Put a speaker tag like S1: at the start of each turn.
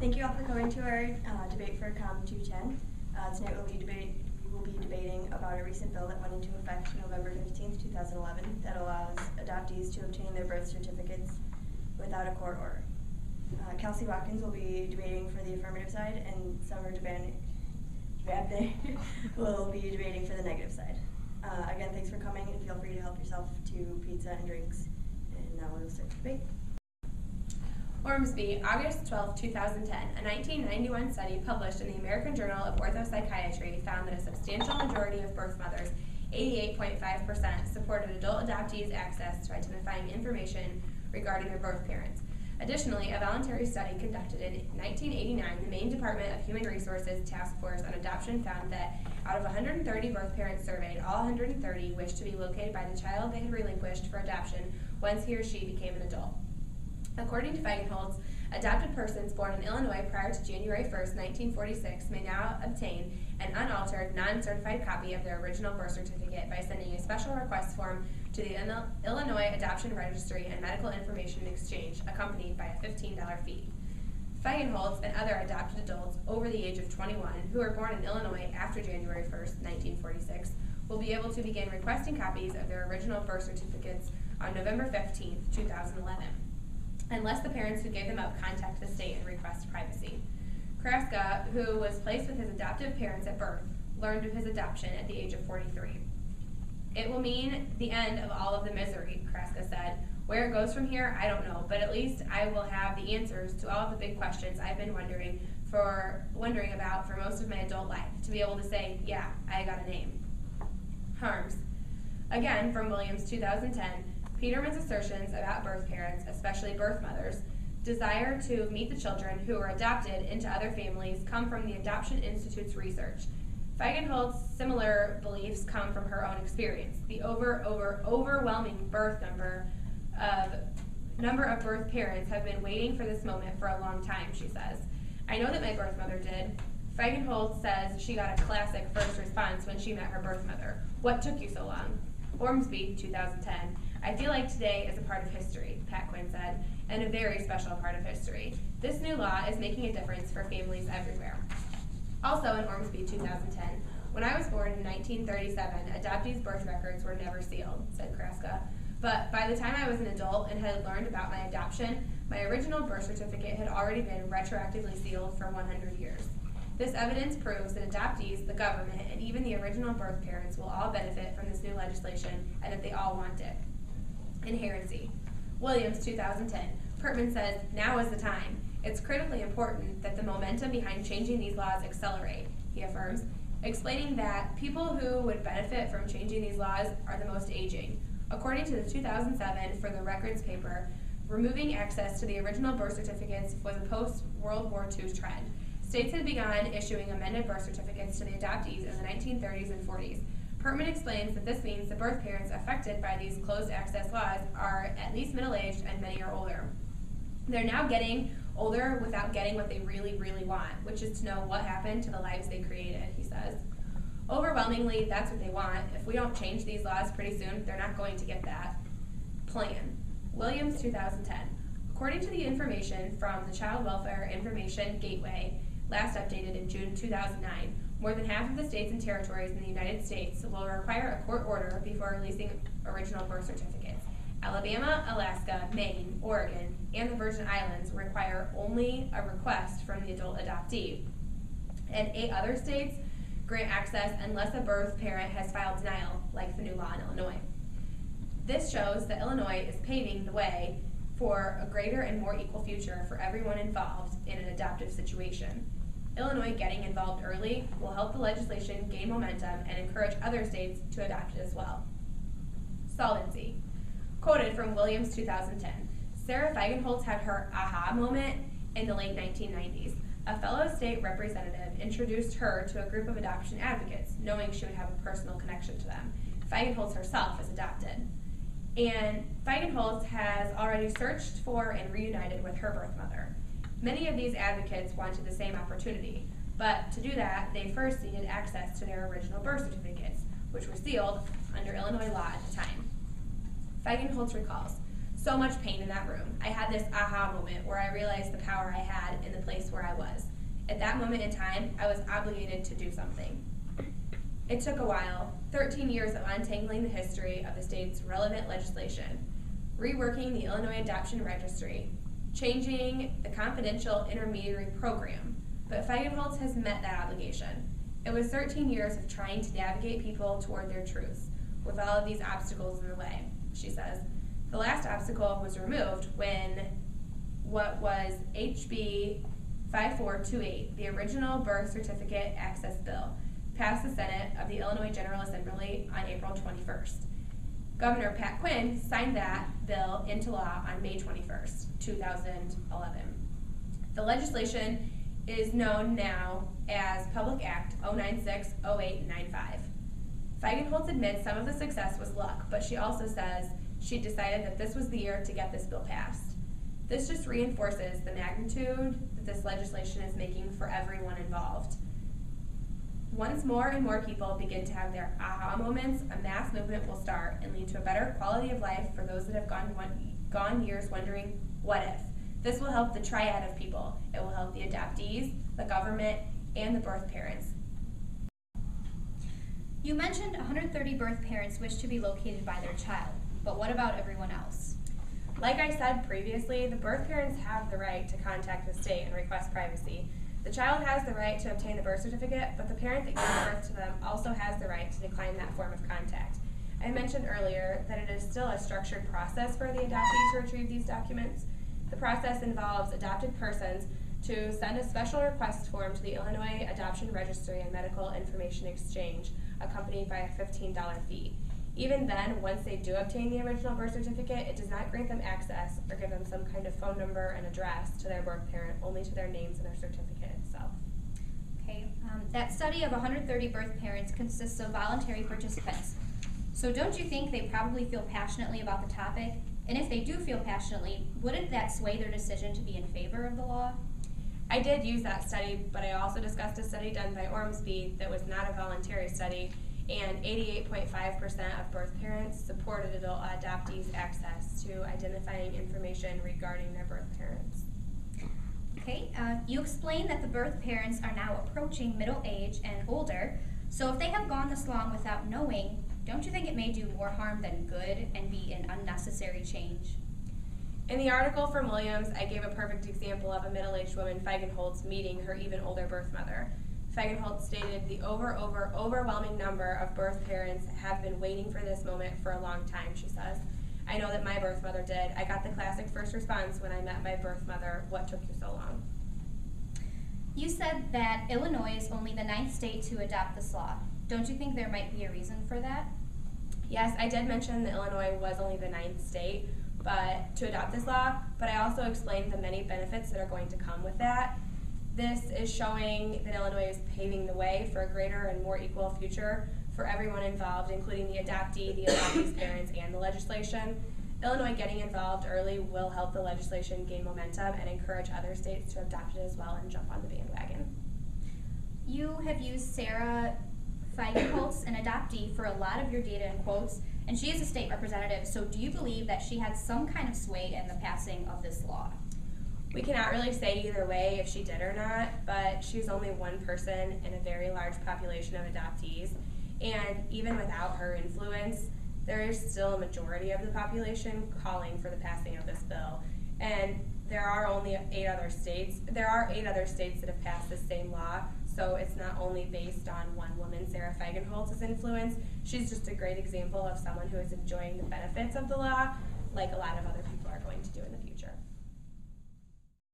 S1: Thank you all for coming to our debate for Com210. Tonight we will be debating about a recent bill that went into effect November 15th, 2011 that allows adoptees to obtain their birth certificates without a court order. Kelsey Watkins will be debating for the affirmative side, and Summer Debate will be debating for the negative side. Again, thanks for coming, and feel free to help yourself to pizza and drinks. And now we'll start the debate.
S2: Ormsby, August 12, 2010, a 1991 study published in the American Journal of Orthopsychiatry found that a substantial majority of birth mothers, 88.5%, supported adult adoptees' access to identifying information regarding their birth parents. Additionally, a voluntary study conducted in 1989, the Maine Department of Human Resources Task Force on Adoption found that out of 130 birth parents surveyed, all 130 wished to be located by the child they had relinquished for adoption once he or she became an adult. According to Feigenholz, adopted persons born in Illinois prior to January 1, 1946 may now obtain an unaltered, non-certified copy of their original birth certificate by sending a special request form to the Illinois Adoption Registry and Medical Information Exchange, accompanied by a $15 fee. Feigenholz and other adopted adults over the age of 21 who are born in Illinois after January 1, 1946 will be able to begin requesting copies of their original birth certificates on November 15, 2011. Unless the parents who gave them up contact the state and request privacy. Kraska, who was placed with his adoptive parents at birth, learned of his adoption at the age of 43. It will mean the end of all of the misery, Kraska said. Where it goes from here, I don't know, but at least I will have the answers to all of the big questions I've been wondering about for most of my adult life, to be able to say, yeah, I got a name. Harms. Again, from Williams, 2010, Peterman's assertions about birth parents, especially birth mothers' desire to meet the children who were adopted into other families come from the Adoption Institute's research. Feigenholz's similar beliefs come from her own experience. The overwhelming number of birth parents have been waiting for this moment for a long time, she says. I know that my birth mother did. Feigenholz says she got a classic first response when she met her birth mother. What took you so long? Ormsby, 2010. I feel like today is a part of history, Pat Quinn said, and a very special part of history. This new law is making a difference for families everywhere. Also in Ormsby, 2010, when I was born in 1937, adoptees' birth records were never sealed, said Kraska. But by the time I was an adult and had learned about my adoption, my original birth certificate had already been retroactively sealed for 100 years. This evidence proves that adoptees, the government, and even the original birth parents will all benefit from this new legislation and that they all want it. Inherency. Williams, 2010. Pertman says, now is the time. It's critically important that the momentum behind changing these laws accelerate, he affirms, explaining that people who would benefit from changing these laws are the most aging. According to the 2007 For the Records paper, removing access to the original birth certificates was a post-World War II trend. States had begun issuing amended birth certificates to the adoptees in the 1930s and 40s. Pertman explains that this means the birth parents affected by these closed access laws are at least middle-aged and many are older. They're now getting older without getting what they really, really want, which is to know what happened to the lives they created, he says. Overwhelmingly, that's what they want. If we don't change these laws pretty soon, they're not going to get that. Plan. Williams, 2010. According to the information from the Child Welfare Information Gateway, last updated in June 2009, more than half of the states and territories in the United States will require a court order before releasing original birth certificates. Alabama, Alaska, Maine, Oregon, and the Virgin Islands require only a request from the adult adoptee. And 8 other states grant access unless a birth parent has filed denial, like the new law in Illinois. This shows that Illinois is paving the way for a greater and more equal future for everyone involved in an adoptive situation. Illinois getting involved early will help the legislation gain momentum and encourage other states to adopt it as well. Solvency. Quoted from Williams, 2010, Sarah Feigenholz had her aha moment in the late 1990s. A fellow state representative introduced her to a group of adoption advocates, knowing she would have a personal connection to them. Feigenholz herself is adopted. And Feigenholz has already searched for and reunited with her birth mother. Many of these advocates wanted the same opportunity, but to do that, they first needed access to their original birth certificates, which were sealed under Illinois law at the time. Feigenholz recalls, so much pain in that room. I had this aha moment where I realized the power I had in the place where I At that moment in time, I was obligated to do something. It took a while, 13 years of untangling the history of the state's relevant legislation, reworking the Illinois Adoption Registry, changing the confidential intermediary program, but Feigenholz has met that obligation. It was 13 years of trying to navigate people toward their truths, with all of these obstacles in the way, she says. The last obstacle was removed when what was HB 5428, the original birth certificate access bill, passed the Senate of the Illinois General Assembly on April 21st. Governor Pat Quinn signed that bill into law on May 21st, 2011. The legislation is known now as Public Act 0960895. Feigenholz admits some of the success was luck, but she also says she decided that this was the year to get this bill passed. This just reinforces the magnitude that this legislation is making for everyone involved. Once more and more people begin to have their aha moments, a mass movement will start and lead to a better quality of life for those that have gone years wondering, what if? This will help the triad of people. It will help the adoptees, the government, and the birth parents.
S3: You mentioned 130 birth parents wish to be located by their child, but what about everyone else?
S2: Like I said previously, the birth parents have the right to contact the state and request privacy. The child has the right to obtain the birth certificate, but the parent that gives birth to them also has the right to decline that form of contact. I mentioned earlier that it is still a structured process for the adoptee to retrieve these documents. The process involves adopted persons to send a special request form to the Illinois Adoption Registry and Medical Information Exchange, accompanied by a $15 fee. Even then, once they do obtain the original birth certificate, it does not grant them access or give them some kind of phone number and address to their birth parent, only to their names and their certificate itself.
S3: Okay, that study of 130 birth parents consists of voluntary participants. So don't you think they probably feel passionately about the topic? And if they do feel passionately, wouldn't that sway their decision to be in favor of the law?
S2: I did use that study, but I also discussed a study done by Ormsby that was not a voluntary study, and 88.5% of birth parents supported adult adoptees' access to identifying information regarding their birth parents.
S3: Okay, you explained that the birth parents are now approaching middle age and older, so if they have gone this long without knowing, don't you think it may do more harm than good and be an unnecessary change?
S2: In the article from Williams, I gave a perfect example of a middle-aged woman, Feigenholz, meeting her even older birth mother. Feigenholz stated the overwhelming number of birth parents have been waiting for this moment for a long time, she says. I know that my birth mother did. I got the classic first response when I met my birth mother, what took you so long?
S3: You said that Illinois is only the 9th state to adopt this law. Don't you think there might be a reason for that?
S2: Yes, I did mention that Illinois was only the 9th state to adopt this law, but I also explained the many benefits that are going to come with that. This is showing that Illinois is paving the way for a greater and more equal future for everyone involved, including the adoptee, the adoptee's parents, and the legislation. Illinois getting involved early will help the legislation gain momentum and encourage other states to adopt it as well and jump on the bandwagon.
S3: You have used Sarah Feigenholz, an adoptee, for a lot of your data and quotes, and she is a state representative, so do you believe that she had some kind of sway in the passing of this law?
S2: We cannot really say either way if she did or not, but she's only one person in a very large population of adoptees, and even without her influence, there is still a majority of the population calling for the passing of this bill. And there are only 8 other states. There are 8 other states that have passed the same law, so it's not only based on one woman, Sarah Feigenholz's influence. She's just a great example of someone who is enjoying the benefits of the law, like a lot of other people are going to do in the future.